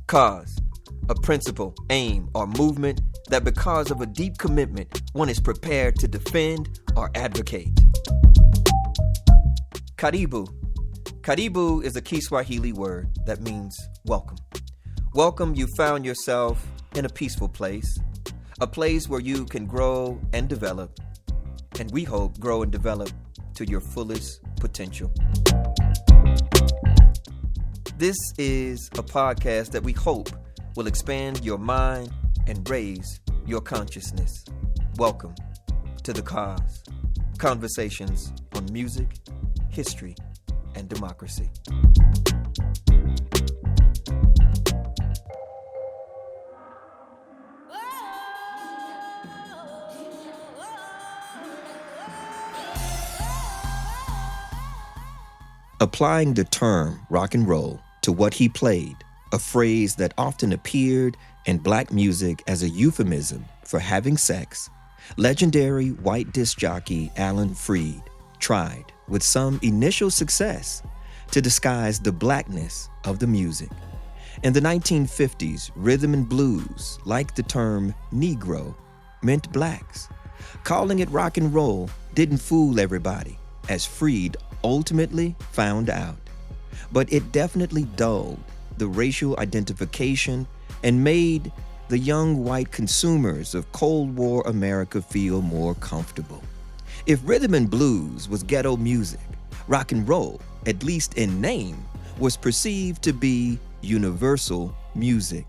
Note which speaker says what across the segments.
Speaker 1: Cause, a principle, aim, or movement that because of a deep commitment, one is prepared to defend or advocate. Karibu. Karibu is a Kiswahili word that means welcome. Welcome, you found yourself in a peaceful place, a place where you can grow and develop, and we hope grow and develop to your fullest potential. This is a podcast that we hope will expand your mind and raise your consciousness. Welcome to The Cause, conversations on music, history, and democracy. Applying the term rock and roll to what he played, a phrase that often appeared in black music as a euphemism for having sex, legendary white disc jockey Alan Freed tried, with some initial success, to disguise the blackness of the music. In the 1950s, rhythm and blues, like the term Negro, meant blacks. Calling it rock and roll didn't fool everybody, as Freed ultimately found out. But it definitely dulled the racial identification and made the young white consumers of Cold War America feel more comfortable. If rhythm and blues was ghetto music, rock and roll, at least in name, was perceived to be universal music.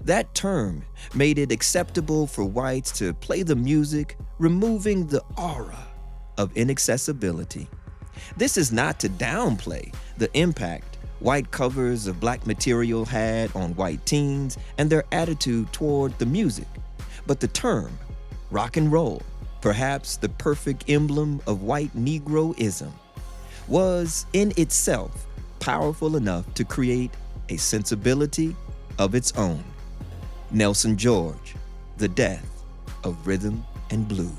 Speaker 1: That term made it acceptable for whites to play the music, removing the aura of inaccessibility. This is not to downplay the impact white covers of black material had on white teens and their attitude toward the music, but the term rock and roll, perhaps the perfect emblem of white Negroism, was in itself powerful enough to create a sensibility of its own. Nelson George, The Death of Rhythm and Blues.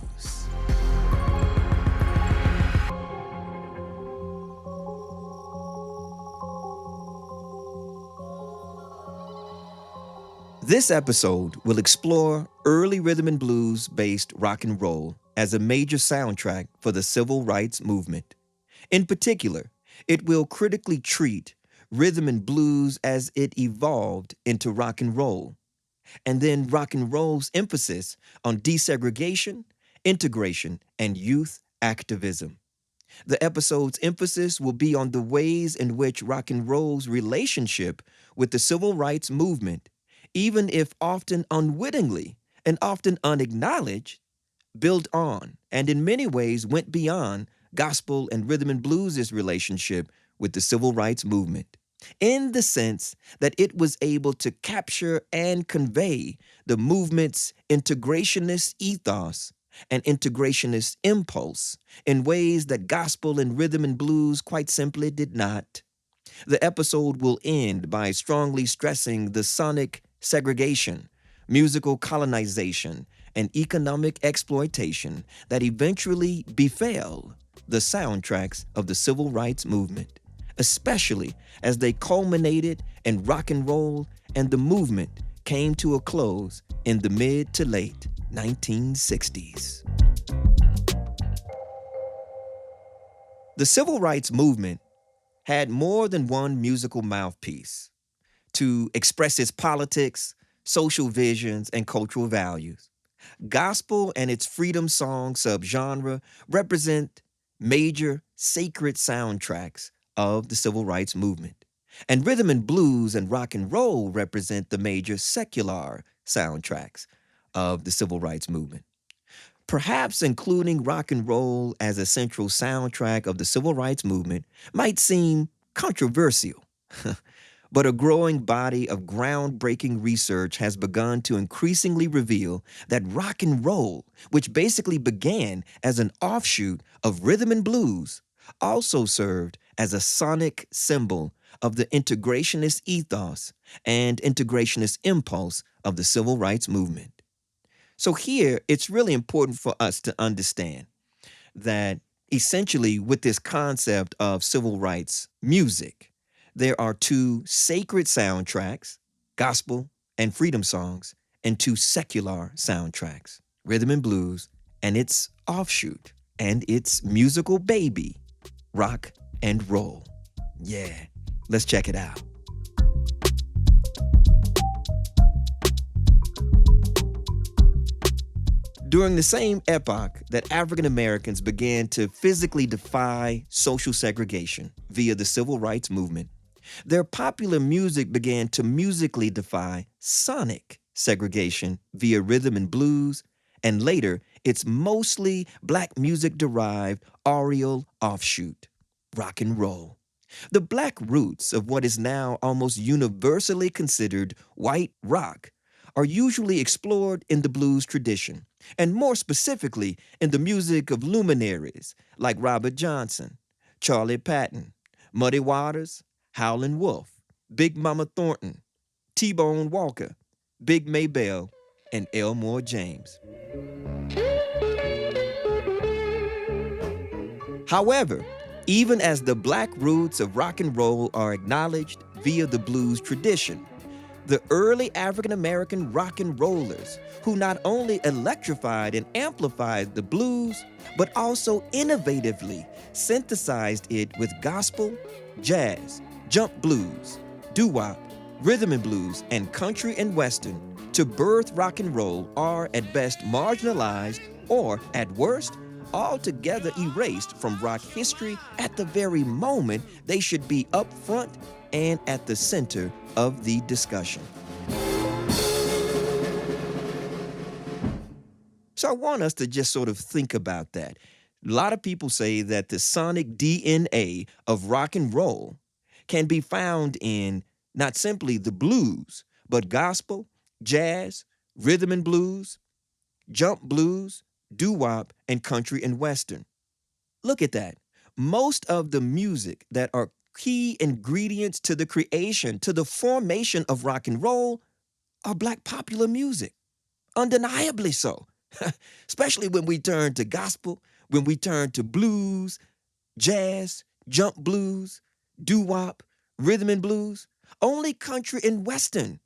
Speaker 1: This episode will explore early rhythm and blues-based rock and roll as a major soundtrack for the civil rights movement. In particular, it will critically treat rhythm and blues as it evolved into rock and roll, and then rock and roll's emphasis on desegregation, integration, and youth activism. The episode's emphasis will be on the ways in which rock and roll's relationship with the civil rights movement, even if often unwittingly and often unacknowledged, built on and in many ways went beyond gospel and rhythm and blues' relationship with the civil rights movement, in the sense that it was able to capture and convey the movement's integrationist ethos and integrationist impulse in ways that gospel and rhythm and blues quite simply did not. The episode will end by strongly stressing the sonic segregation, musical colonization, and economic exploitation that eventually befell the soundtracks of the civil rights movement, especially as they culminated in rock and roll and the movement came to a close in the mid to late 1960s. The civil rights movement had more than one musical mouthpiece to express its politics, social visions, and cultural values. Gospel and its freedom song subgenre represent major sacred soundtracks of the civil rights movement, and rhythm and blues and rock and roll represent the major secular soundtracks of the civil rights movement. Perhaps including rock and roll as a central soundtrack of the civil rights movement might seem controversial. But a growing body of groundbreaking research has begun to increasingly reveal that rock and roll, which basically began as an offshoot of rhythm and blues, also served as a sonic symbol of the integrationist ethos and integrationist impulse of the civil rights movement. So here, it's really important for us to understand that essentially with this concept of civil rights music, there are two sacred soundtracks gospel and freedom songs, and two secular soundtracks, rhythm and blues, and its offshoot, and its musical baby, rock and roll. Yeah, let's check it out. During the same epoch that African Americans began to physically defy social segregation via the civil rights movement, their popular music began to musically defy sonic segregation via rhythm and blues, and later its mostly black music derived aureole offshoot, rock and roll. The black roots of what is now almost universally considered white rock are usually explored in the blues tradition, and more specifically in the music of luminaries like Robert Johnson, Charlie Patton, Muddy Waters, Howlin' Wolf, Big Mama Thornton, T-Bone Walker, Big Maybelle, and Elmore James. However, even as the black roots of rock and roll are acknowledged via the blues tradition, the early African American rock and rollers who not only electrified and amplified the blues, but also innovatively synthesized it with gospel, jazz, jump blues, doo-wop, rhythm and blues, and country and western to birth rock and roll are at best marginalized or, at worst, altogether erased from rock history at the very moment they should be up front and at the center of the discussion. So I want us to just sort of think about that. A lot of people say that the sonic DNA of rock and roll can be found in not simply the blues, but gospel, jazz, rhythm and blues, jump blues, doo-wop, and country and western. Look at that. Most of the music that are key ingredients to the creation, to the formation of rock and roll are black popular music. Undeniably so. Especially when we turn to gospel, when we turn to blues, jazz, jump blues, doo-wop, rhythm and blues. Only country and western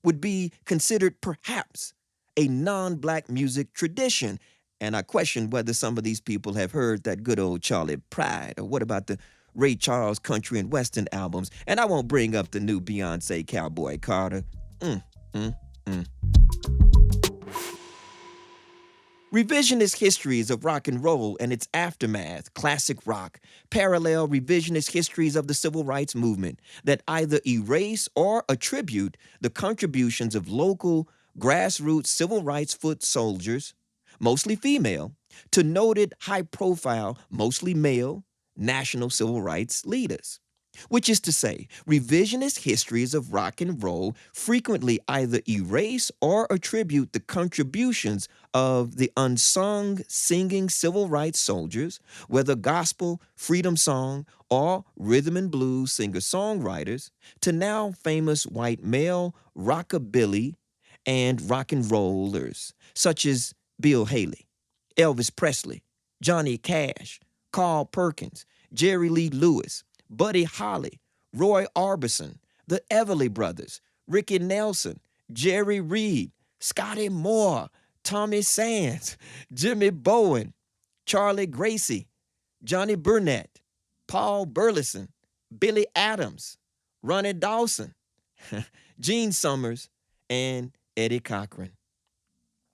Speaker 1: would be considered perhaps a non-black music tradition. And I question whether some of these people have heard that good old Charlie Pride, or what about the Ray Charles country and western albums? And I won't bring up the new Beyonce Cowboy Carter. Mm, mm, mm. Revisionist histories of rock and roll and its aftermath, classic rock, parallel revisionist histories of the civil rights movement that either erase or attribute the contributions of local grassroots civil rights foot soldiers, mostly female, to noted high-profile, mostly male, national civil rights leaders. Which is to say, revisionist histories of rock and roll frequently either erase or attribute the contributions of the unsung singing civil rights soldiers, whether gospel, freedom song, or rhythm and blues singer-songwriters, to now famous white male rockabilly and rock and rollers, such as Bill Haley, Elvis Presley, Johnny Cash, Carl Perkins, Jerry Lee Lewis, Buddy Holly, Roy Orbison, the Everly Brothers, Ricky Nelson, Jerry Reed, Scotty Moore, Tommy Sands, Jimmy Bowen, Charlie Gracie, Johnny Burnett, Paul Burleson, Billy Adams, Ronnie Dawson, Gene Summers, and Eddie Cochran.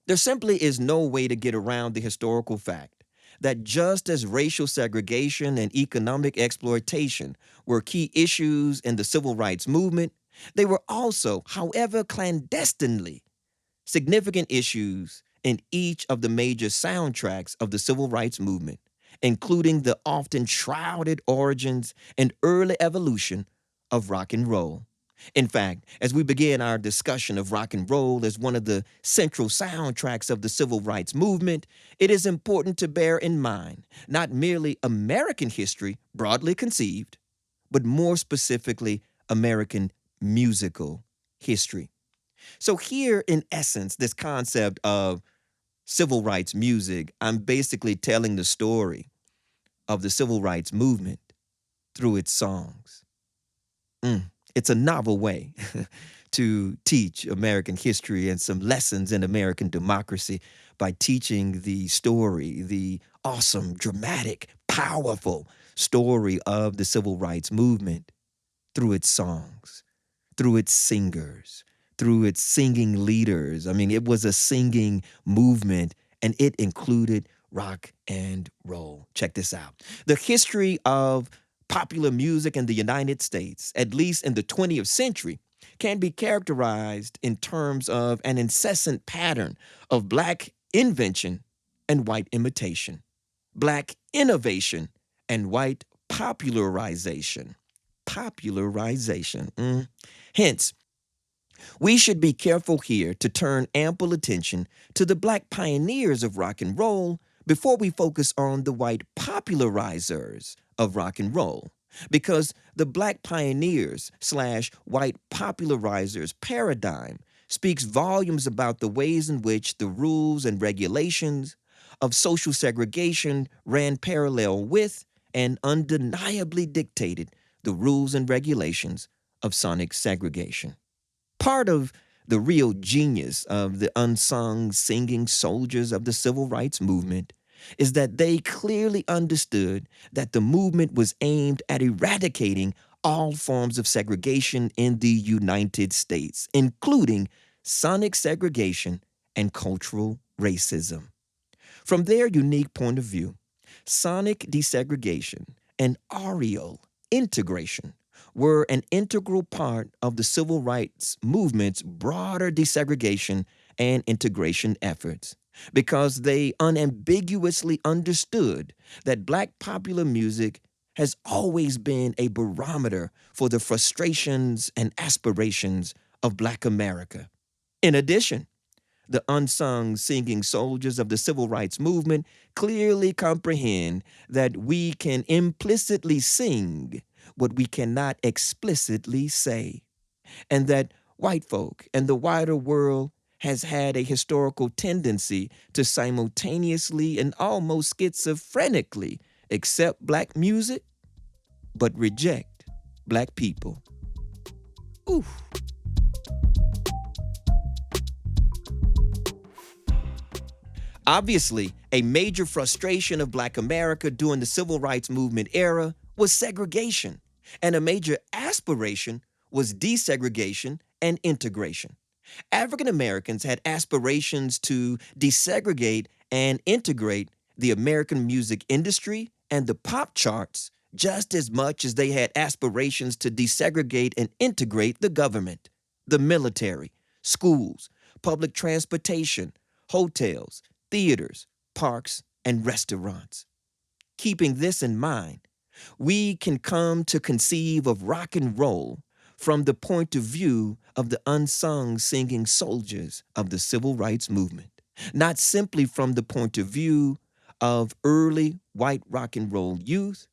Speaker 1: There simply is no way to get around the historical fact that just as racial segregation and economic exploitation were key issues in the civil rights movement, they were also, however clandestinely, significant issues in each of the major soundtracks of the civil rights movement, including the often shrouded origins and early evolution of rock and roll. In fact, as we begin our discussion of rock and roll as one of the central soundtracks of the civil rights movement, it is important to bear in mind not merely American history broadly conceived, but more specifically American musical history. So here, in essence, this concept of civil rights music, I'm basically telling the story of the civil rights movement through its songs. It's a novel way to teach American history and some lessons in American democracy by teaching the story, the awesome, dramatic, powerful story of the civil rights movement through its songs, through its singers, through its singing leaders. I mean, it was a singing movement and it included rock and roll. Check this out. The history of popular music in the United States, at least in the 20th century, can be characterized in terms of an incessant pattern of black invention and white imitation, black innovation and white popularization. Popularization. Hence, we should be careful here to turn ample attention to the black pioneers of rock and roll before we focus on the white popularizers of rock and roll. Because the black pioneers slash white popularizers paradigm speaks volumes about the ways in which the rules and regulations of social segregation ran parallel with and undeniably dictated the rules and regulations of sonic segregation. Part of the real genius of the unsung singing soldiers of the civil rights movement is that they clearly understood that the movement was aimed at eradicating all forms of segregation in the United States, including sonic segregation and cultural racism. From their unique point of view, sonic desegregation and areal integration were an integral part of the civil rights movement's broader desegregation and integration efforts because they unambiguously understood that black popular music has always been a barometer for the frustrations and aspirations of black America. In addition, the unsung singing soldiers of the civil rights movement clearly comprehend that we can implicitly sing what we cannot explicitly say, and that white folk and the wider world has had a historical tendency to simultaneously and almost schizophrenically accept black music but reject black people. Oof. Obviously, a major frustration of black America during the civil rights movement era was segregation, and a major aspiration was desegregation and integration. African Americans had aspirations to desegregate and integrate the American music industry and the pop charts just as much as they had aspirations to desegregate and integrate the government, the military, schools, public transportation, hotels, theaters, parks, and restaurants. Keeping this in mind, we can come to conceive of rock and roll from the point of view of the unsung singing soldiers of the civil rights movement, not simply from the point of view of early white rock and roll youth,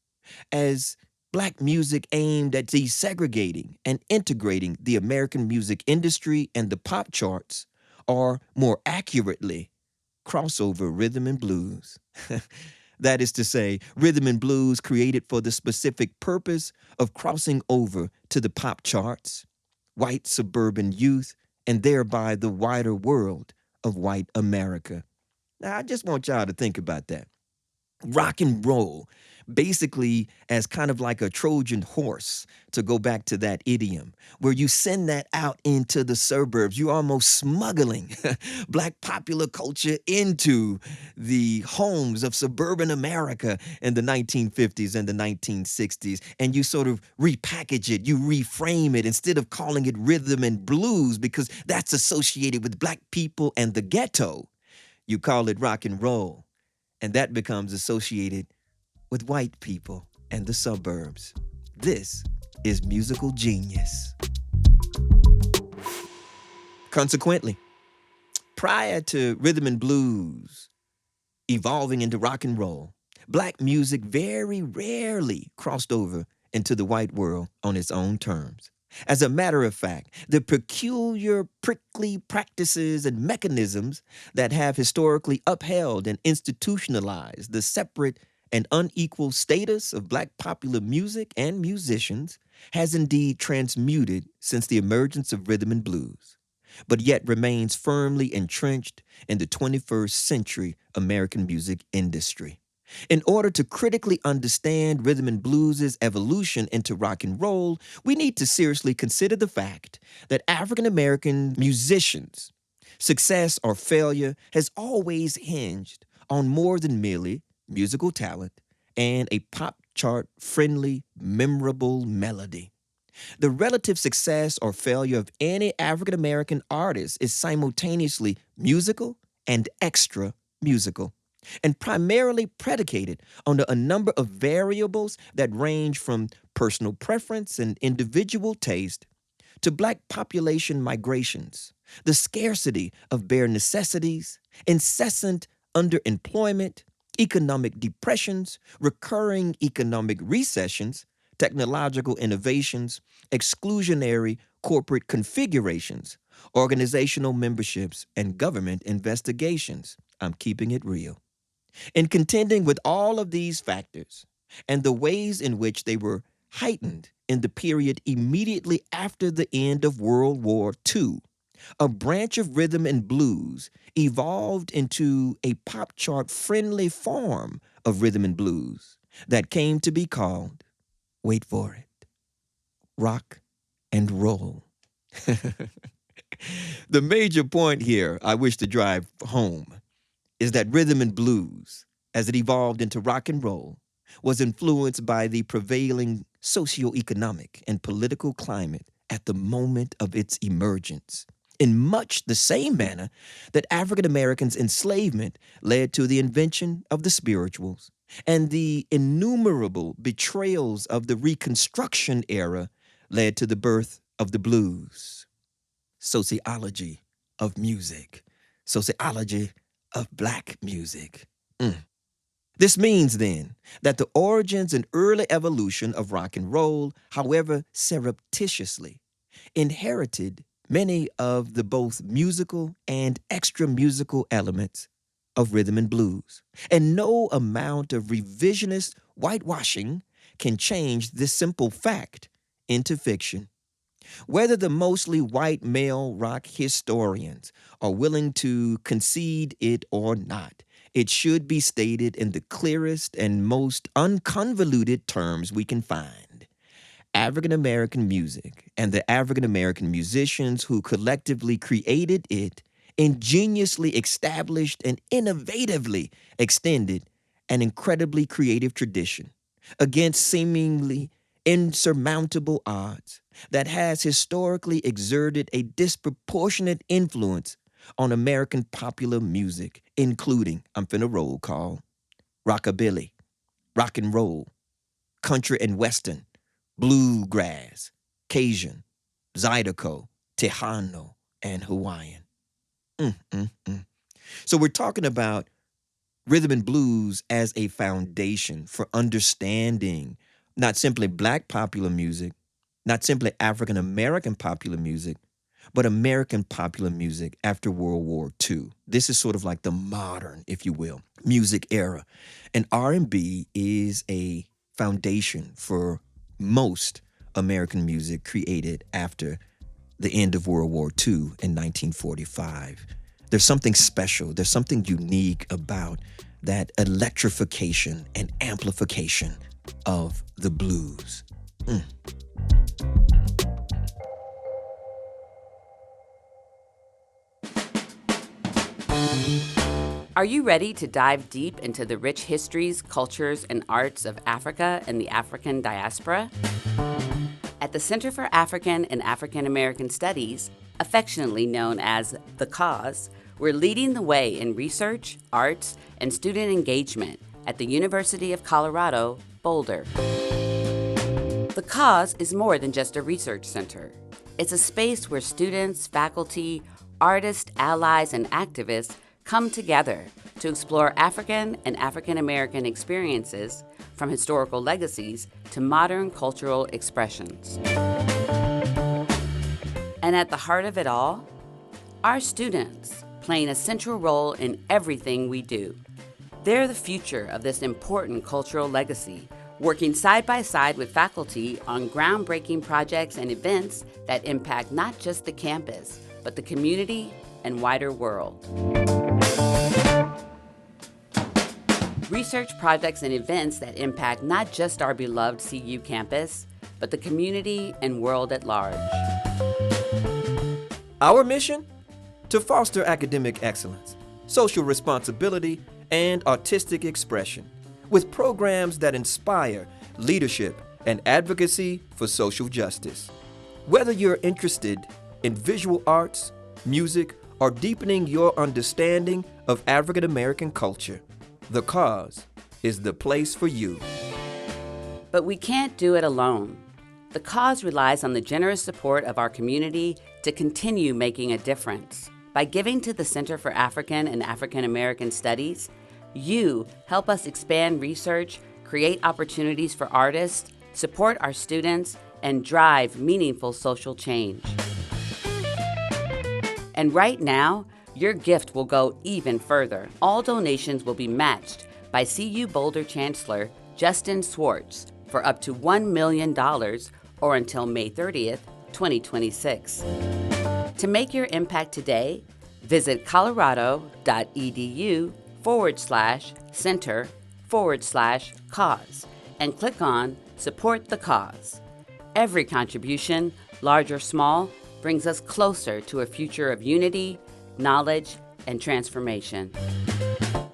Speaker 1: as black music aimed at desegregating and integrating the American music industry and the pop charts, or more accurately, crossover rhythm and blues. That is to say, rhythm and blues created for the specific purpose of crossing over to the pop charts, white suburban youth, and thereby the wider world of white America. Now, I just want y'all to think about that. Rock and roll, basically as kind of like a Trojan horse, to go back to that idiom, where you send that out into the suburbs. You're almost smuggling black popular culture into the homes of suburban America in the 1950s and the 1960s, and you sort of repackage it, you reframe it, instead of calling it rhythm and blues because that's associated with black people and the ghetto. You call it rock and roll, and that becomes associated with white people and the suburbs. This is musical genius. Consequently, prior to rhythm and blues evolving into rock and roll, black music very rarely crossed over into the white world on its own terms. As a matter of fact, the peculiar, prickly practices and mechanisms that have historically upheld and institutionalized the separate and unequal status of black popular music and musicians has indeed transmuted since the emergence of rhythm and blues, but yet remains firmly entrenched in the 21st century American music industry. In order to critically understand rhythm and blues' evolution into rock and roll, we need to seriously consider the fact that African American musicians' success or failure has always hinged on more than merely musical talent and a pop chart friendly, memorable melody. The relative success or failure of any African American artist is simultaneously musical and extra musical, and primarily predicated on a number of variables that range from personal preference and individual taste to black population migrations, the scarcity of bare necessities, incessant underemployment, economic depressions, recurring economic recessions, technological innovations, exclusionary corporate configurations, organizational memberships, and government investigations. I'm keeping it real. In contending with all of these factors and the ways in which they were heightened in the period immediately after the end of World War II, a branch of rhythm and blues evolved into a pop chart friendly form of rhythm and blues that came to be called, wait for it, rock and roll. The major point here I wish to drive home is that rhythm and blues, as it evolved into rock and roll, was influenced by the prevailing socioeconomic and political climate at the moment of its emergence, in much the same manner that African Americans' enslavement led to the invention of the spirituals, and the innumerable betrayals of the Reconstruction era led to the birth of the blues. Sociology of music, sociology of black music. This means then that the origins and early evolution of rock and roll, however surreptitiously, inherited many of the both musical and extra musical elements of rhythm and blues. And no amount of revisionist whitewashing can change this simple fact into fiction. Whether the mostly white male rock historians are willing to concede it or not, it should be stated in the clearest and most unconvoluted terms we can find. African American music and the African American musicians who collectively created it ingeniously established and innovatively extended an incredibly creative tradition against seemingly insurmountable odds that has historically exerted a disproportionate influence on American popular music, including, I'm finna roll call, rockabilly, rock and roll, country and western, bluegrass, Cajun, Zydeco, Tejano, and Hawaiian. Mm, mm, mm. So we're talking about rhythm and blues as a foundation for understanding not simply black popular music, not simply African American popular music, but American popular music after World War II. This is sort of like the modern, if you will, music era. And R&B is a foundation for most American music created after the end of World War II in 1945. There's something special, there's something unique about that electrification and amplification of the blues.
Speaker 2: Are you ready to dive deep into the rich histories, cultures, and arts of Africa and the African diaspora? At the Center for African and African American Studies, affectionately known as The Cause, we're leading the way in research, arts, and student engagement at the University of Colorado, Boulder. The Cause is more than just a research center. It's a space where students, faculty, artists, allies, and activists come together to explore African and African American experiences, from historical legacies to modern cultural expressions. And at the heart of it all, our students playing a central role in everything we do. They're the future of this important cultural legacy, working side by side with faculty on groundbreaking projects and events that impact not just the campus, but the community and wider world. Research projects and events that impact not just our beloved CU campus, but the community and world at large.
Speaker 1: Our mission? To foster academic excellence, social responsibility, and artistic expression, with programs that inspire leadership and advocacy for social justice. Whether you're interested in visual arts, music, or deepening your understanding of African American culture, The Cause is the place for you.
Speaker 2: But we can't do it alone. The Cause relies on the generous support of our community to continue making a difference. By giving to the Center for African and African American Studies, you help us expand research, create opportunities for artists, support our students, and drive meaningful social change. And right now, your gift will go even further. All donations will be matched by CU Boulder Chancellor Justin Swartz for up to $1 million or until May 30th, 2026. To make your impact today, visit colorado.edu/center/cause and click on Support the Cause. Every contribution, large or small, brings us closer to a future of unity, knowledge, and transformation.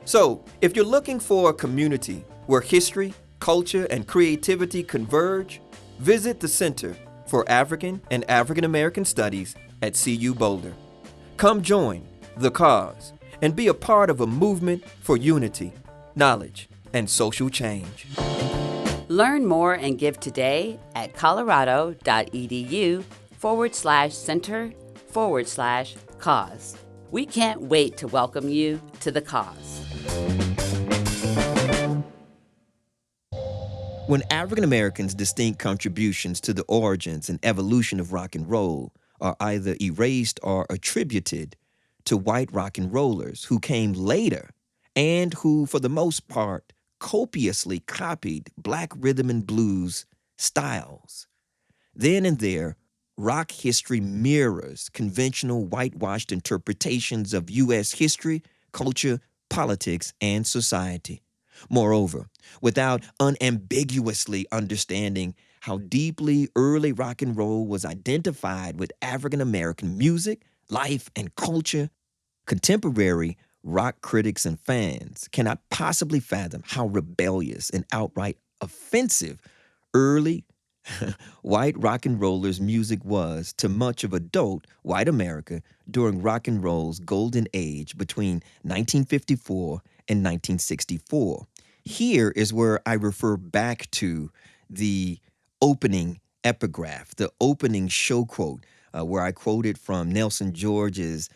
Speaker 1: So, if you're looking for a community where history, culture, and creativity converge, visit the Center for African and African American Studies at CU Boulder. Come join The Cause and be a part of a movement for unity, knowledge, and social change.
Speaker 2: Learn more and give today at colorado.edu/center/cause. We can't wait to welcome you to The Cause.
Speaker 1: When African Americans' distinct contributions to the origins and evolution of rock and roll are either erased or attributed to white rock and rollers who came later and who, for the most part, copiously copied black rhythm and blues styles, then and there, rock history mirrors conventional whitewashed interpretations of U.S. history, culture, politics, and society. Moreover, without unambiguously understanding how deeply early rock and roll was identified with African American music, life, and culture, contemporary rock critics and fans cannot possibly fathom how rebellious and outright offensive early white rock and rollers' music was to much of adult white America during rock and roll's golden age between 1954 and 1964. Here is where I refer back to the opening epigraph, the opening show quote, where I quoted from Nelson George's,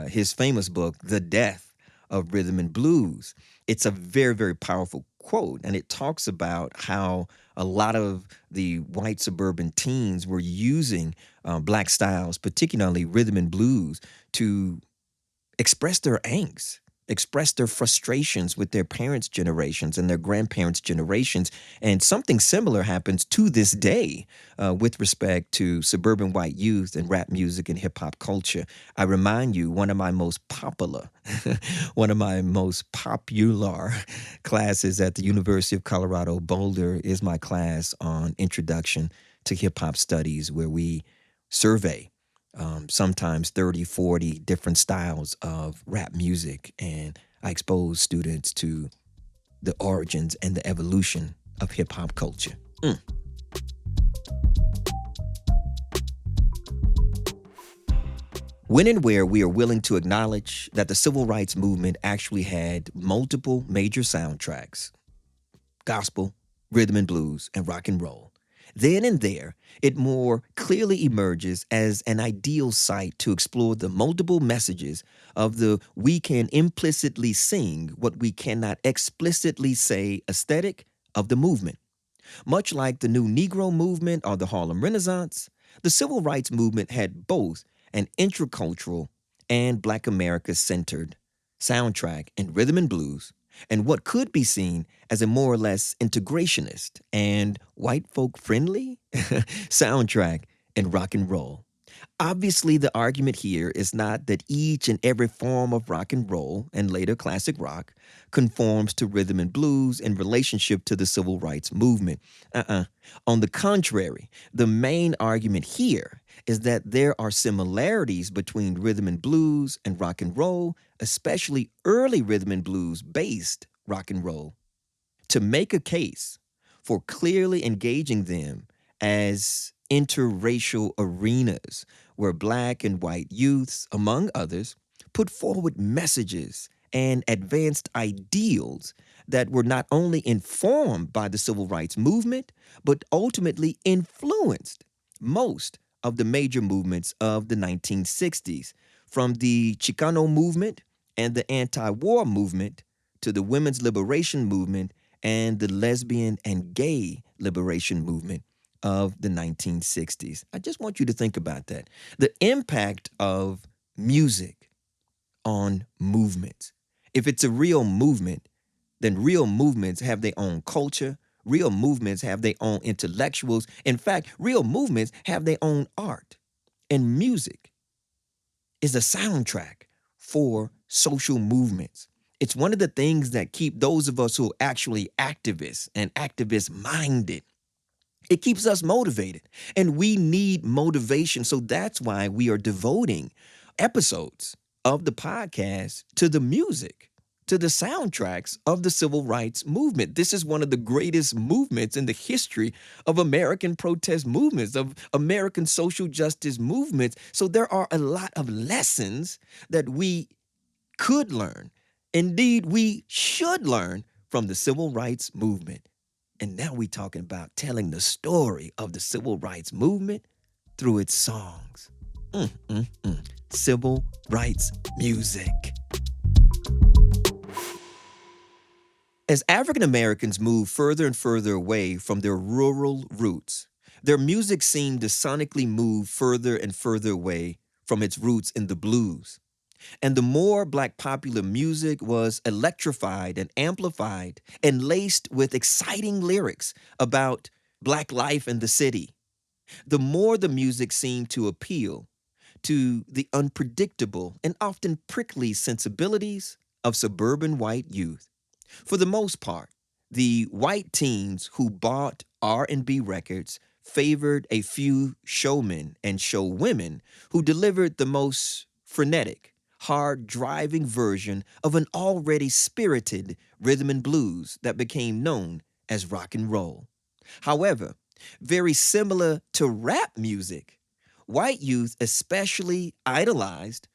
Speaker 1: his famous book, The Death of Rhythm and Blues. It's a very, very powerful quote, and it talks about how a lot of the white suburban teens were using black styles, particularly rhythm and blues, to express their angst, express their frustrations with their parents' generations and their grandparents' generations. And something similar happens to this day with respect to suburban white youth and rap music and hip hop culture. I remind you, one of my most popular classes at the University of Colorado Boulder is my class on Introduction to Hip Hop Studies, where we survey sometimes 30, 40 different styles of rap music. And I expose students to the origins and the evolution of hip hop culture. When and where we are willing to acknowledge that the civil rights movement actually had multiple major soundtracks: gospel, rhythm and blues, and rock and roll, then and there, it more clearly emerges as an ideal site to explore the multiple messages of the we can implicitly sing what we cannot explicitly say aesthetic of the movement. Much like the new Negro movement or the Harlem Renaissance, the civil rights movement had both an intercultural and Black America-centered soundtrack in rhythm and blues, and what could be seen as a more or less integrationist and white folk friendly soundtrack in rock and roll. Obviously, the argument here is not that each and every form of rock and roll and later classic rock conforms to rhythm and blues in relationship to the civil rights movement. Uh-uh. On the contrary, the main argument here is that there are similarities between rhythm and blues and rock and roll, especially early rhythm and blues based rock and roll. To make a case for clearly engaging them as interracial arenas where black and white youths, among others, put forward messages and advanced ideals that were not only informed by the civil rights movement, but ultimately influenced most of the major movements of the 1960s, from the Chicano movement and the anti war movement to the women's liberation movement and the lesbian and gay liberation movement of the 1960s. I just want you to think about that. The impact of music on movements. If it's a real movement, then real movements have their own culture. Real movements have their own intellectuals. In fact, real movements have their own art. And music is a soundtrack for social movements. It's one of the things that keep those of us who are actually activists and activist minded. It keeps us motivated, and we need motivation. So that's why we are devoting episodes of the podcast to the music, to the soundtracks of the civil rights movement. This is one of the greatest movements in the history of American protest movements, of American social justice movements. So there are a lot of lessons that we could learn. Indeed, we should learn from the civil rights movement. And now we're talking about telling the story of the civil rights movement through its songs. Civil rights music. As African Americans move further and further away from their rural roots, their music seemed to sonically move further and further away from its roots in the blues. And the more Black popular music was electrified and amplified and laced with exciting lyrics about Black life in the city, the more the music seemed to appeal to the unpredictable and often prickly sensibilities of suburban white youth. For the most part, the white teens who bought R&B records favored a few showmen and showwomen who delivered the most frenetic, hard-driving version of an already spirited rhythm and blues that became known as rock and roll. However, very similar to rap music, white youth especially idolized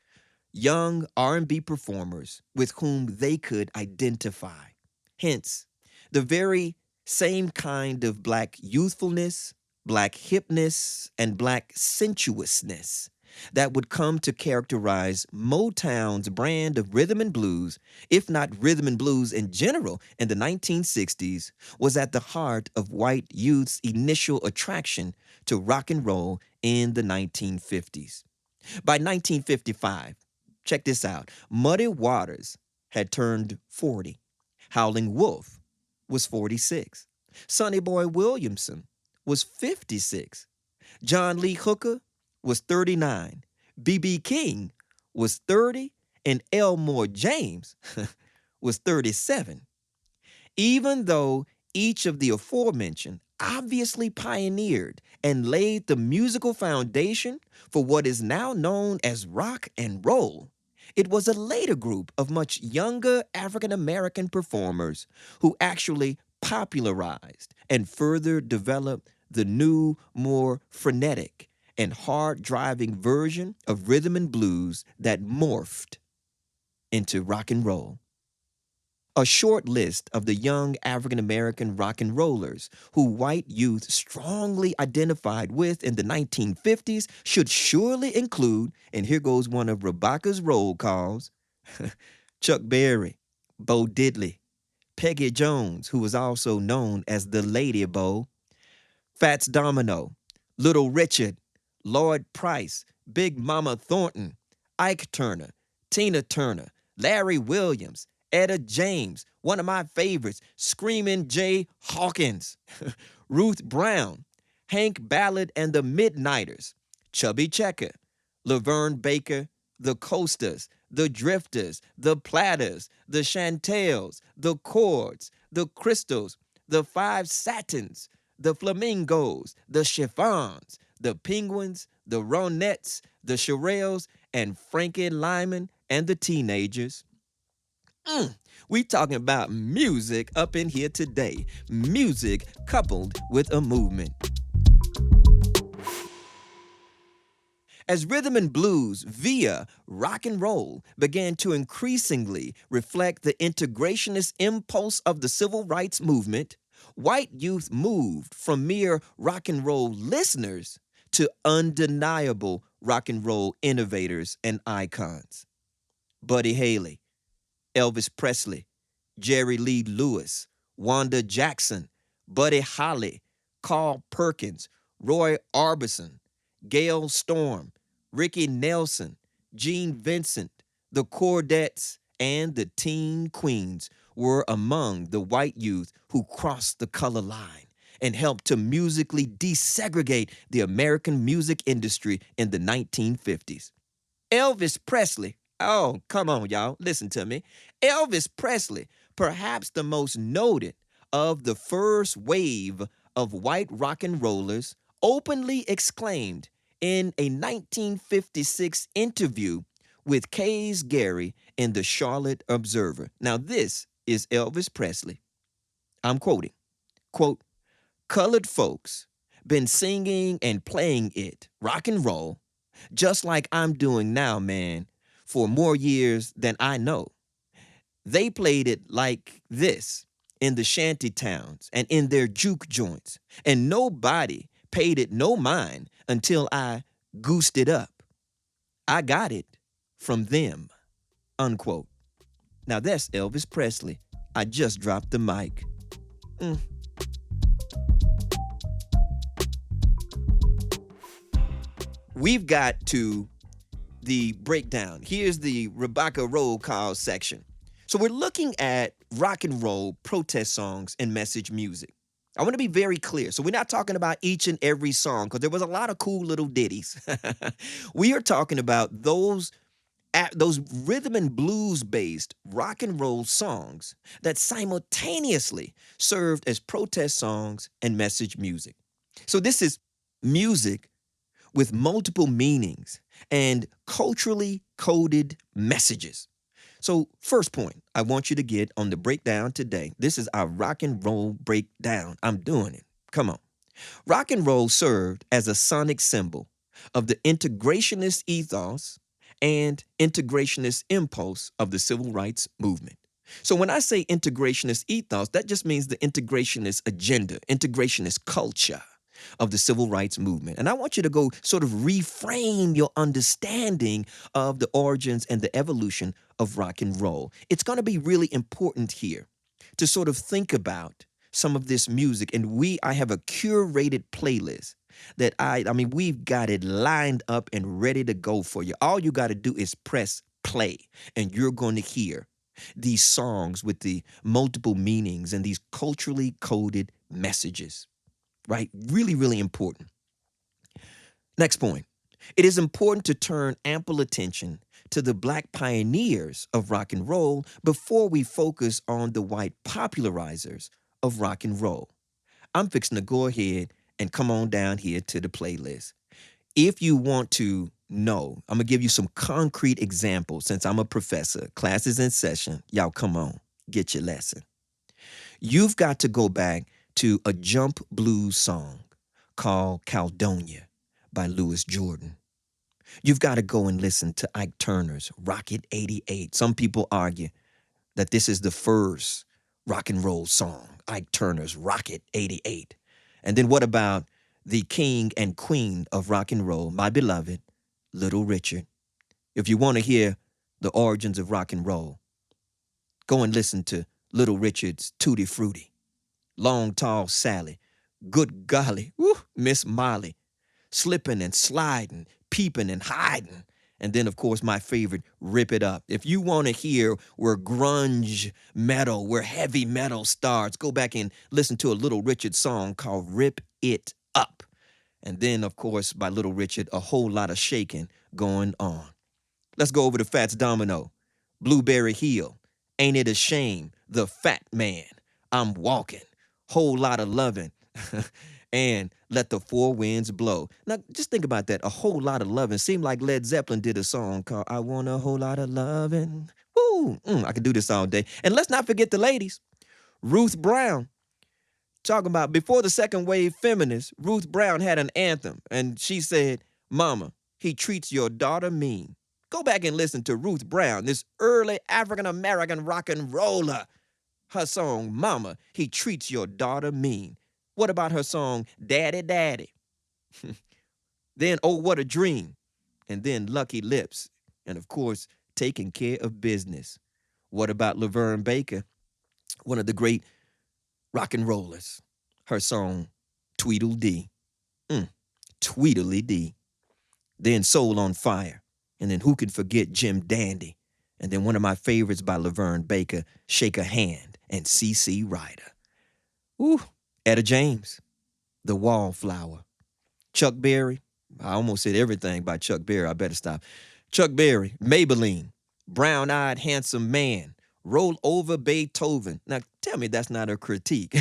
Speaker 1: young R&B performers with whom they could identify. Hence, the very same kind of Black youthfulness, Black hipness, and Black sensuousness that would come to characterize Motown's brand of rhythm and blues, if not rhythm and blues in general, in the 1960s, was at the heart of white youth's initial attraction to rock and roll in the 1950s. By 1955, check this out, Muddy Waters had turned 40. Howling Wolf was 46. Sonny Boy Williamson was 56. John Lee Hooker was 39. B.B. King was 30. And Elmore James was 37. Even though each of the aforementioned obviously pioneered and laid the musical foundation for what is now known as rock and roll, it was a later group of much younger African American performers who actually popularized and further developed the new, more frenetic and hard-driving version of rhythm and blues that morphed into rock and roll. A short list of the young African American rock and rollers who white youth strongly identified with in the 1950s should surely include, and here goes one of Rabaka's roll calls, Chuck Berry, Bo Diddley, Peggy Jones, who was also known as the Lady Bo, Fats Domino, Little Richard, Lloyd Price, Big Mama Thornton, Ike Turner, Tina Turner, Larry Williams, Etta James, one of my favorites, Screaming Jay Hawkins, Ruth Brown, Hank Ballard and the Midnighters, Chubby Checker, Laverne Baker, the Coasters, the Drifters, the Platters, the Chantels, the Chords, the Crystals, the Five Satins, the Flamingos, the Chiffons, the Penguins, the Ronettes, the Shirelles, and Frankie Lyman and the Teenagers. We talking about music up in here today. Music coupled with a movement. As rhythm and blues via rock and roll began to increasingly reflect the integrationist impulse of the civil rights movement, white youth moved from mere rock and roll listeners to undeniable rock and roll innovators and icons. Buddy Haley, Elvis Presley, Jerry Lee Lewis, Wanda Jackson, Buddy Holly, Carl Perkins, Roy Orbison, Gail Storm, Ricky Nelson, Gene Vincent, the Chordettes, and the Teen Queens were among the white youth who crossed the color line and helped to musically desegregate the American music industry in the 1950s. Elvis Presley. Oh, come on, y'all. Listen to me. Elvis Presley, perhaps the most noted of the first wave of white rock and rollers, openly exclaimed in a 1956 interview with Case Gary in the Charlotte Observer. Now, this is Elvis Presley. I'm quoting, quote, colored folks been singing and playing it, rock and roll, just like I'm doing now, man, for more years than I know. They played it like this in the shanty towns and in their juke joints, and nobody paid it no mind until I goosed it up. I got it from them, unquote. Now that's Elvis Presley. I just dropped the mic. We've got to the breakdown. Here's the Rabaka roll call section. So we're looking at rock and roll protest songs and message music. I want to be very clear. So we're not talking about each and every song because there was a lot of cool little ditties. We are talking about those rhythm and blues based rock and roll songs that simultaneously served as protest songs and message music. So this is music with multiple meanings and culturally coded messages. So first point I want you to get on the breakdown today. This is our rock and roll breakdown. I'm doing it. Come on. Rock and roll served as a sonic symbol of the integrationist ethos and integrationist impulse of the civil rights movement. So when I say integrationist ethos, that just means the integrationist agenda, integrationist culture of the civil rights movement. And I want you to go sort of reframe your understanding of the origins and the evolution of rock and roll. It's going to be really important here to sort of think about some of this music. And I have a curated playlist that we've got it lined up and ready to go for you. All you got to do is press play and you're going to hear these songs with the multiple meanings and these culturally coded messages. Right? Really, really important. Next point. It is important to turn ample attention to the Black pioneers of rock and roll before we focus on the white popularizers of rock and roll. I'm fixing to go ahead and come on down here to the playlist. If you want to know, I'm going to give you some concrete examples since I'm a professor. Class is in session. Y'all come on, get your lesson. You've got to go back to a jump blues song called Caledonia by Louis Jordan. You've got to go and listen to Ike Turner's Rocket 88. Some people argue that this is the first rock and roll song, Ike Turner's Rocket 88. And then what about the king and queen of rock and roll, my beloved, Little Richard? If you want to hear the origins of rock and roll, go and listen to Little Richard's Tutti Frutti. Long Tall Sally, Good Golly, Miss Molly, slipping and sliding, peeping and hiding, And then, of course, my favorite, Rip It Up. If you want to hear where grunge metal, where heavy metal starts, go back and listen to a Little Richard song called Rip It Up. And then, of course, by Little Richard, a whole lot of shaking going on. Let's go over to Fats Domino, Blueberry Hill, Ain't It a Shame, The Fat Man, I'm Walking, Whole Lot of Lovin', and Let the Four Winds Blow. Now, just think about that, a whole lot of lovin'. Seemed like Led Zeppelin did a song called I Want a Whole Lot of Lovin'. Woo! I could do this all day. And let's not forget the ladies. Ruth Brown, talking about before the second wave feminists, Ruth Brown had an anthem, and she said, Mama, he treats your daughter mean. Go back and listen to Ruth Brown, this early African-American rock and roller. Her song, Mama, he treats your daughter mean. What about her song, Daddy, Daddy? Then, Oh, What a Dream. And then Lucky Lips. And of course, Taking Care of Business. What about Laverne Baker, one of the great rock and rollers? Her song, Tweedledee. Tweedledee. Then Soul on Fire. And then who could forget Jim Dandy? And then one of my favorites by Laverne Baker, Shake a Hand, and C.C. Ryder. Ooh, Etta James, The Wallflower. Chuck Berry, I almost said everything by Chuck Berry, I better stop. Chuck Berry, Maybelline, Brown-Eyed Handsome Man, Roll Over Beethoven. Now, tell me that's not a critique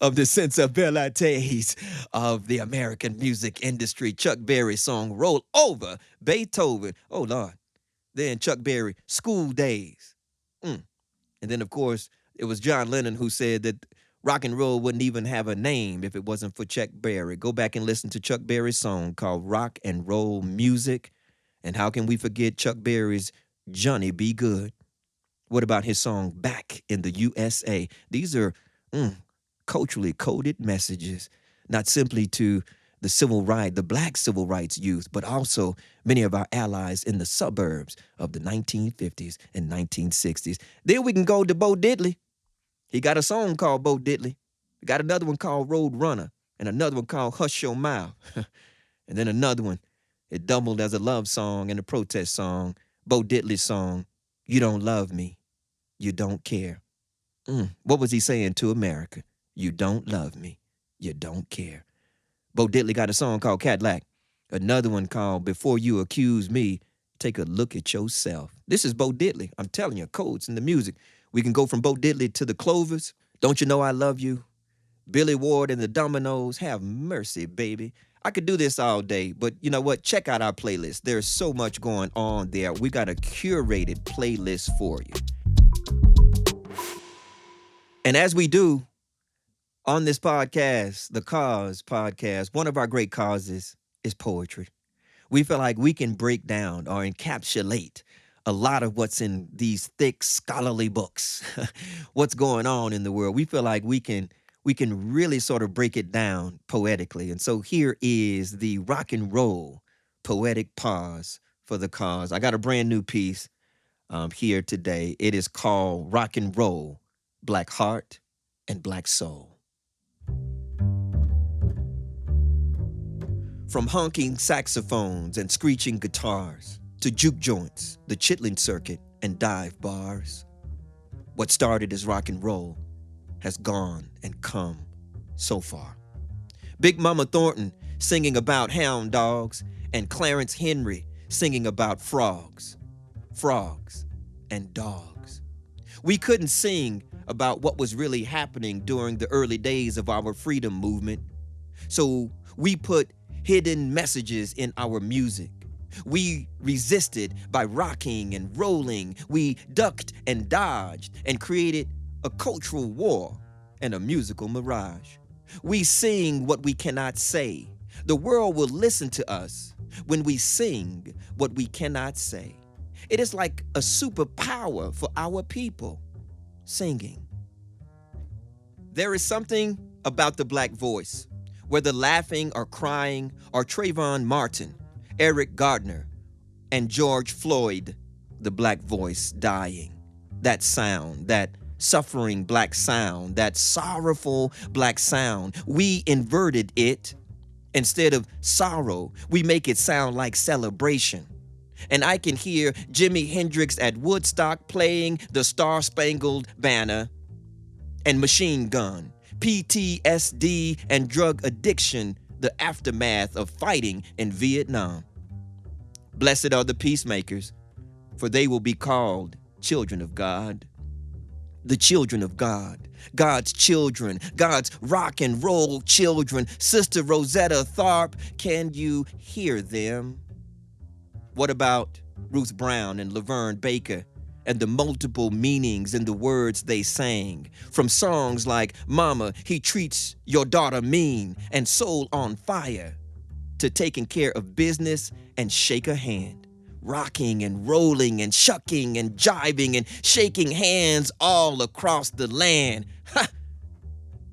Speaker 1: of the sensibilities of the American music industry. Chuck Berry's song, Roll Over Beethoven. Oh, Lord. Then Chuck Berry, School Days. And then, of course, it was John Lennon who said that rock and roll wouldn't even have a name if it wasn't for Chuck Berry. Go back and listen to Chuck Berry's song called Rock and Roll Music. And how can we forget Chuck Berry's Johnny Be Good? What about his song Back in the USA? These are culturally coded messages, not simply to the black civil rights youth, but also many of our allies in the suburbs of the 1950s and 1960s. Then we can go to Bo Diddley. He got a song called Bo Diddley. He got another one called Road Runner, and another one called Hush Your Mouth. And then another one, it doubled as a love song and a protest song, Bo Diddley's song, You Don't Love Me, You Don't Care. What was he saying to America? You don't love me, you don't care. Bo Diddley got a song called Cadillac. Another one called Before You Accuse Me, Take a Look at Yourself. This is Bo Diddley. I'm telling you, codes in the music. We can go from Bo Diddley to the Clovers. Don't You Know I Love You? Billy Ward and the Dominoes. Have mercy, baby. I could do this all day, but you know what? Check out our playlist. There's so much going on there. We got a curated playlist for you. And as we do on this podcast, the Cause podcast, one of our great causes is poetry. We feel like we can break down or encapsulate a lot of what's in these thick scholarly books, what's going on in the world. We feel like we can really sort of break it down poetically. And so here is the rock and roll poetic pause for the cause. I got a brand new piece here today. It is called Rock and Roll, Black Heart and Black Soul. From honking saxophones and screeching guitars to juke joints, the chitlin circuit, and dive bars, what started as rock and roll has gone and come so far. Big Mama Thornton singing about hound dogs, and Clarence Henry singing about frogs and dogs. We couldn't sing about what was really happening during the early days of our freedom movement, so we put hidden messages in our music. We resisted by rocking and rolling. We ducked and dodged and created a cultural war and a musical mirage. We sing what we cannot say. The world will listen to us when we sing what we cannot say. It is like a superpower for our people, singing. There is something about the black voice, whether laughing or crying, or Trayvon Martin, Eric Gardner, and George Floyd, the black voice dying. That sound, that suffering black sound, that sorrowful black sound, we inverted it. Instead of sorrow, we make it sound like celebration. And I can hear Jimi Hendrix at Woodstock playing the Star-Spangled Banner and Machine Gun, PTSD and drug addiction, the aftermath of fighting in Vietnam. Blessed are the peacemakers, for they will be called children of God. The children of God, God's children, God's rock and roll children. Sister Rosetta Tharpe, can you hear them? What about Ruth Brown and Laverne Baker and the multiple meanings in the words they sang? From songs like Mama, He Treats Your Daughter Mean and Soul on Fire, to taking care of business and shake a hand. Rocking and rolling and shucking and jiving and shaking hands all across the land. Ha!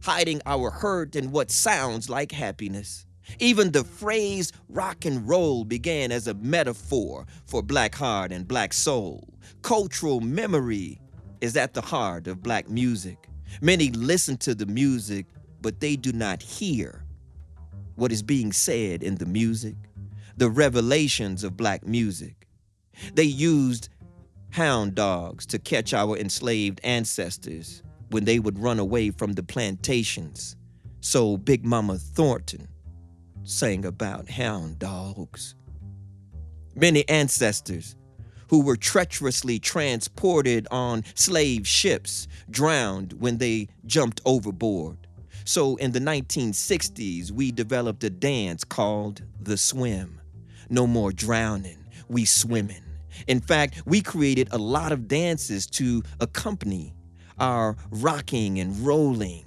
Speaker 1: Hiding our hurt in what sounds like happiness. Even the phrase rock and roll began as a metaphor for black heart and black soul. Cultural memory is at the heart of black music. Many listen to the music, but they do not hear what is being said in the music. The revelations of black music. They used hound dogs to catch our enslaved ancestors when they would run away from the plantations. So Big Mama Thornton sang about hound dogs. Many ancestors who were treacherously transported on slave ships drowned when they jumped overboard. So in the 1960s, we developed a dance called the swim. No more drowning, we swimming. In fact, we created a lot of dances to accompany our rocking and rolling.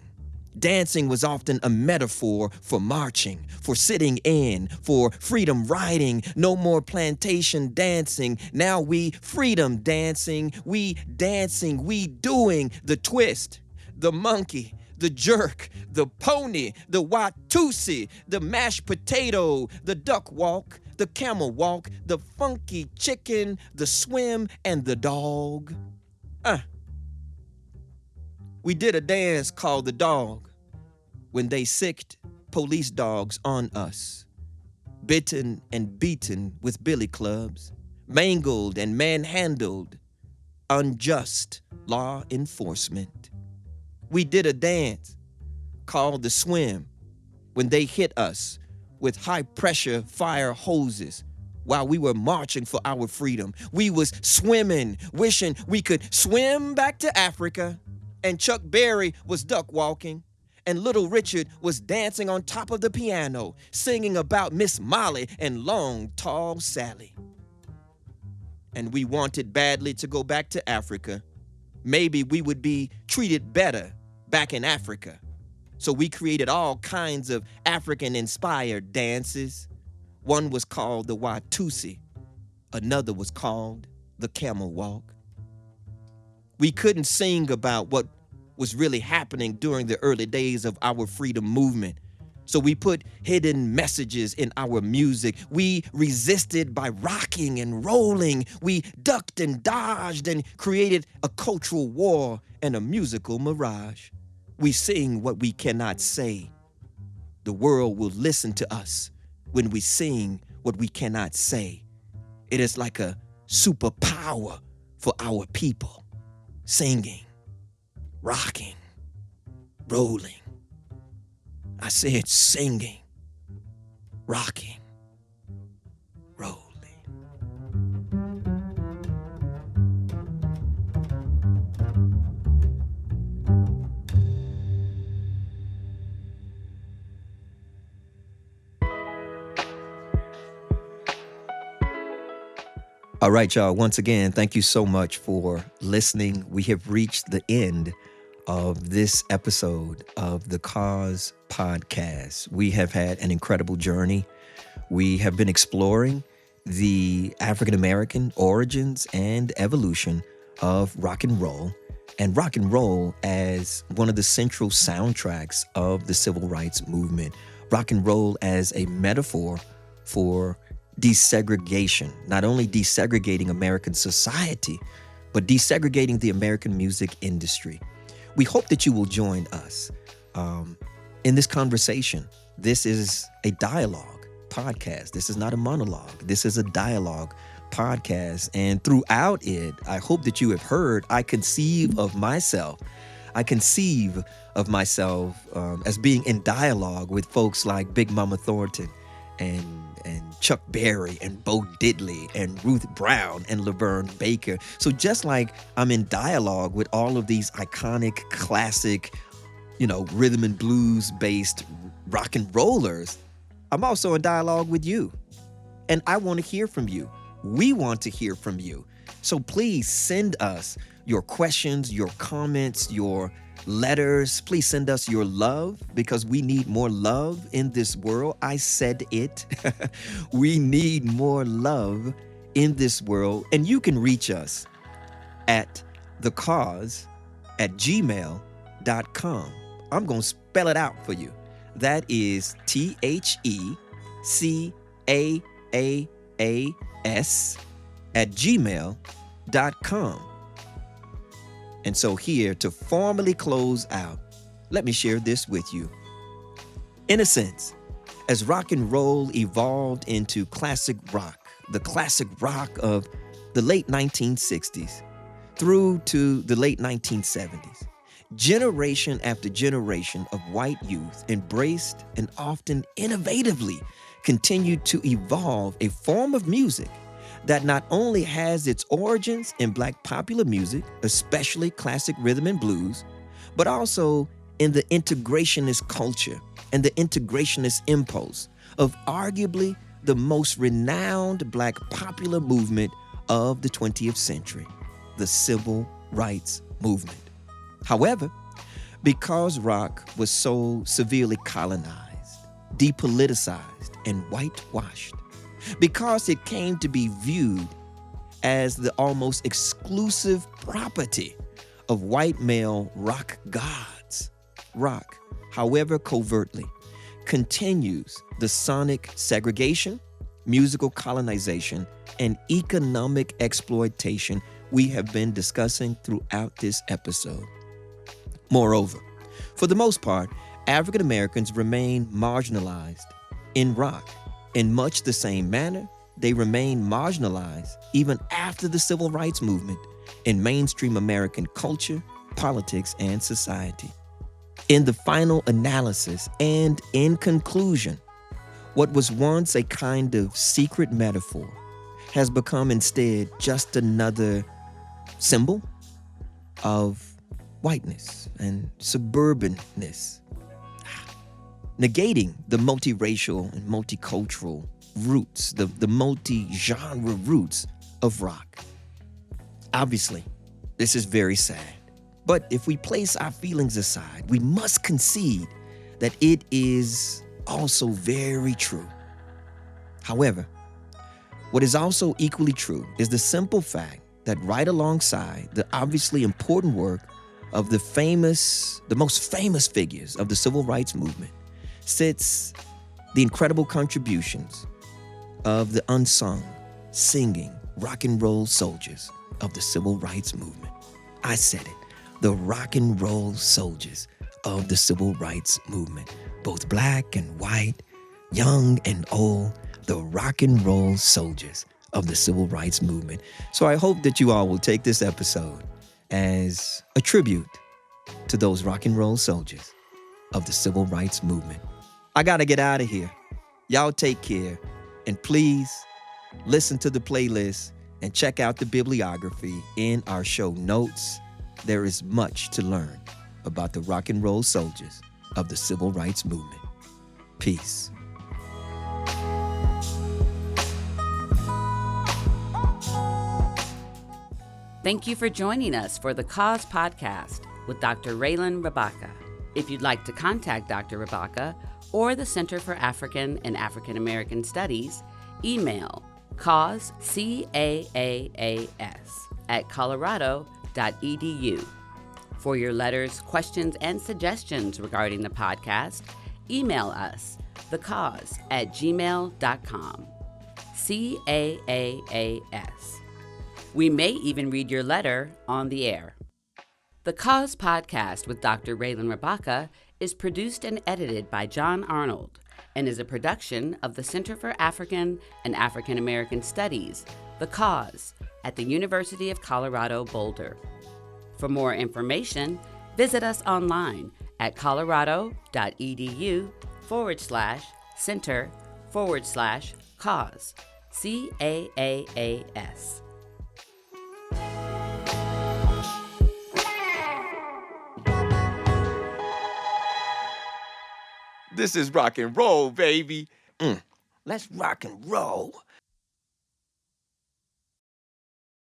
Speaker 1: Dancing was often a metaphor for marching, for sitting in, for freedom riding. No more plantation dancing. Now we freedom dancing. We dancing, we doing the twist, the monkey, the jerk, the pony, the Watusi, the mashed potato, the duck walk, the camel walk, the funky chicken, the swim, and the dog. We did a dance called the dog when they sicked police dogs on us, bitten and beaten with billy clubs, mangled and manhandled, unjust law enforcement. We did a dance called the swim when they hit us with high-pressure fire hoses while we were marching for our freedom. We was swimming, wishing we could swim back to Africa. And Chuck Berry was duck walking. And Little Richard was dancing on top of the piano, singing about Miss Molly and Long Tall Sally. And we wanted badly to go back to Africa. Maybe we would be treated better back in Africa. So we created all kinds of African-inspired dances. One was called the Watusi. Another was called the Camel Walk. We couldn't sing about what was really happening during the early days of our freedom movement. So we put hidden messages in our music. We resisted by rocking and rolling. We ducked and dodged and created a cultural war and a musical mirage. We sing what we cannot say. The world will listen to us when we sing what we cannot say. It is like a superpower for our people. Singing, rocking, rolling. I said singing, rocking, rolling. All right, y'all. Once again, thank you so much for listening. We have reached the end of this episode of the Cause Podcast. We have had an incredible journey. We have been exploring the African-American origins and evolution of rock and roll as one of the central soundtracks of the civil rights movement. Rock and roll as a metaphor for desegregation, not only desegregating American society, but desegregating the American music industry. We hope that you will join us in this conversation. This is a dialogue podcast. This is not a monologue. This is a dialogue podcast. And throughout it, I hope that you have heard, I conceive of myself as being in dialogue with folks like Big Mama Thornton and Chuck Berry and Bo Diddley and Ruth Brown and Laverne Baker. So just like I'm in dialogue with all of these iconic, classic, rhythm and blues based rock and rollers, I'm also in dialogue with you. And I want to hear from you. We want to hear from you. So please send us your questions, your comments, your letters. Please send us your love, because we need more love in this world. I said it. We need more love in this world. And you can reach us at thecause@gmail.com. I'm going to spell it out for you. That is THECAAAS@gmail.com. And so here, to formally close out, let me share this with you. In a sense, as rock and roll evolved into classic rock, the classic rock of the late 1960s through to the late 1970s, generation after generation of white youth embraced and often innovatively continued to evolve a form of music that not only has its origins in Black popular music, especially classic rhythm and blues, but also in the integrationist culture and the integrationist impulse of arguably the most renowned Black popular movement of the 20th century, the Civil Rights Movement. However, because rock was so severely colonized, depoliticized, and whitewashed, because it came to be viewed as the almost exclusive property of white male rock gods, rock, however covertly, continues the sonic segregation, musical colonization, and economic exploitation we have been discussing throughout this episode. Moreover, for the most part, African Americans remain marginalized in rock. In much the same manner, they remain marginalized even after the Civil Rights Movement in mainstream American culture, politics, and society. In the final analysis and in conclusion, what was once a kind of secret metaphor has become instead just another symbol of whiteness and suburbanness, negating the multiracial and multicultural roots, the multi-genre roots of rock. Obviously, this is very sad, but if we place our feelings aside, we must concede that it is also very true. However, what is also equally true is the simple fact that right alongside the obviously important work of the most famous figures of the Civil Rights Movement sits the incredible contributions of the unsung, singing rock and roll soldiers of the Civil Rights Movement. I said it, the rock and roll soldiers of the Civil Rights Movement, both Black and white, young and old, the rock and roll soldiers of the Civil Rights Movement. So I hope that you all will take this episode as a tribute to those rock and roll soldiers of the Civil Rights Movement. I gotta get out of here. Y'all take care. And please listen to the playlist and check out the bibliography in our show notes. There is much to learn about the rock and roll soldiers of the Civil Rights Movement. Peace.
Speaker 2: Thank you for joining us for the Cause Podcast with Dr. Reiland Rabaka. If you'd like to contact Dr. Rabaka or the Center for African and African American Studies, email cause, CAAAS, @colorado.edu. For your letters, questions, and suggestions regarding the podcast, email us, thecause@gmail.com, CAAAS. We may even read your letter on the air. The Cause Podcast with Dr. Reiland Rabaka is produced and edited by John Arnold, and is a production of the Center for African and African American Studies, The Cause, at the University of Colorado Boulder. For more information, visit us online at colorado.edu/center/cause, CAAAS.
Speaker 1: This is rock and roll, baby. Let's rock and roll.